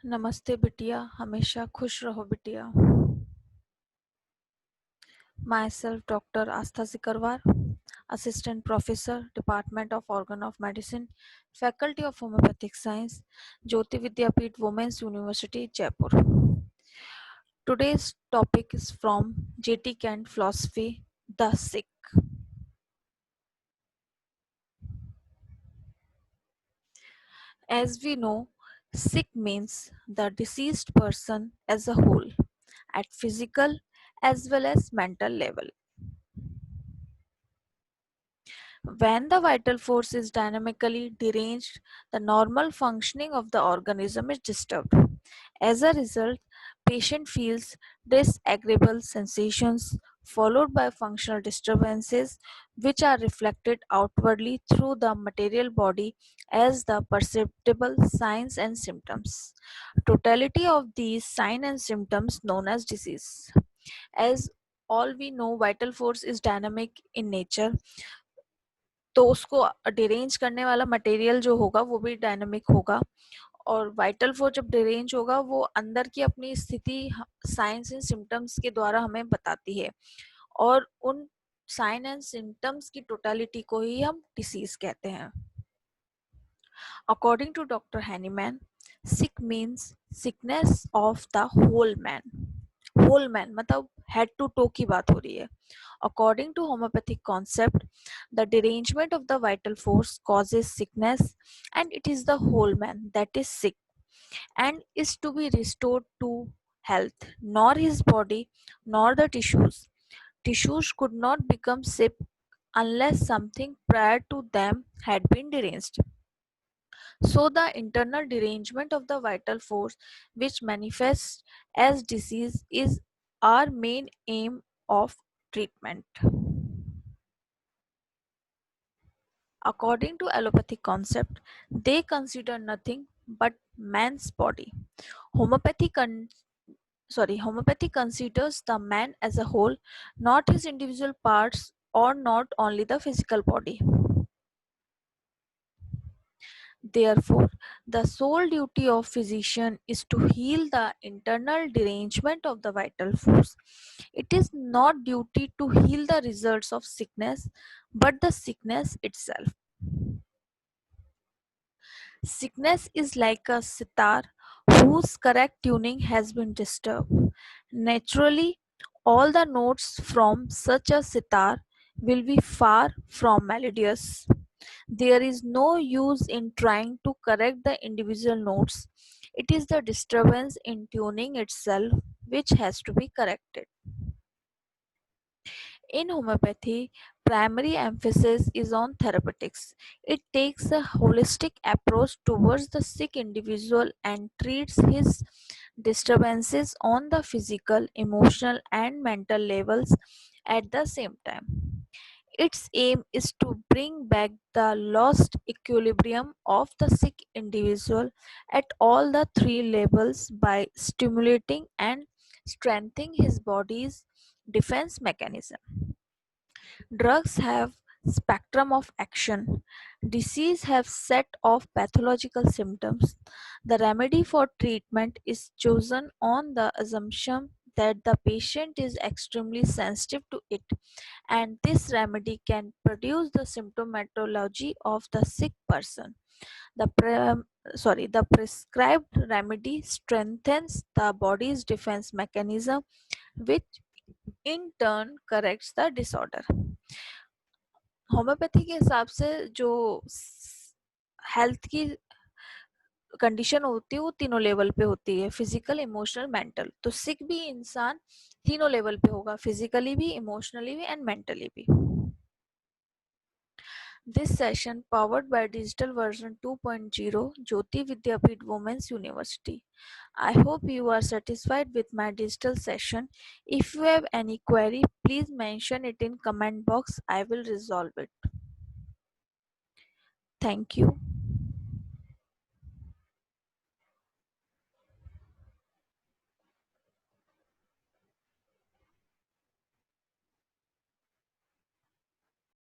नमस्ते बिटिया, हमेशा खुश रहो बिटिया। Myself doctor Aastha Sikarwar, assistant professor, department of organon of medicine, faculty of homeopathic science, Jyoti Vidyapeeth women's university Jaipur. Today's topic is from J.T. Kent philosophy, the sick. As we know, sick means the deceased person as a whole, at physical as well as mental level. When the vital force is dynamically deranged, the normal functioning of the organism is disturbed. As a result, patient feels disagreeable sensations followed by functional disturbances which are reflected outwardly through the material body as the perceptible signs and symptoms. Totality of these signs and symptoms known as disease. As all we know, vital force is dynamic in nature, तो उसको derange करने वाला material जो होगा वो भी dynamic होगा। और वाइटल फोर्स जब डिरेंज होगा वो अंदर की अपनी स्थिति साइंस एंड सिम्टम्स के द्वारा हमें बताती है, और उन साइन एंड सिम्टम्स की टोटलिटी को ही हम डिसीज कहते हैं। According to doctor Hahnemann, sick means sickness of the whole man. Whole man मतलब हेड टू टो की बात हो रही है। According to homeopathic concept, the derangement of the vital force causes sickness, and it is the whole man that is sick and is to be restored to health, nor his body nor the tissues. Tissues could not become sick unless something prior to them had been deranged. So, the internal derangement of the vital force, which manifests as disease, is our main aim of treatment. According to allopathic concept, they consider nothing but man's body. Homeopathy Homeopathy considers the man as a whole, not his individual parts or not only the physical body. Therefore, the sole duty of physician is to heal the internal derangement of the vital force. It is not duty to heal the results of sickness, but the sickness itself. Sickness is like a sitar whose correct tuning has been disturbed. Naturally, all the notes from such a sitar will be far from melodious. There is no use in trying to correct the individual notes. It is the disturbance in tuning itself which has to be corrected. In homeopathy, primary emphasis is on therapeutics. It takes a holistic approach towards the sick individual and treats his disturbances on the physical, emotional, and mental levels at the same time. Its aim is to bring back the lost equilibrium of the sick individual at all the three levels by stimulating and strengthening his body's defense mechanism. Drugs have spectrum of action. Disease have set of pathological symptoms. The remedy for treatment is chosen on the assumption that the patient is extremely sensitive to it, and this remedy can produce the symptomatology of the sick person. The prescribed remedy strengthens the body's defense mechanism, which in turn corrects the disorder. Homeopathy के हिसाब से जो health की condition होती है वो तीनों level पे होती है, फिजिकल, इमोशनल, मेंटल। तो सिक भी इंसान तीनों लेवल पे होगा, फिजिकली भी, इमोशनली भी एंड मेंटली भी। This session powered by digital version 2.0 Jyoti Vidyapeeth Women's University. I hope you are satisfied with my digital session. If you have any query, please mention it in comment box. I will resolve it. Thank you.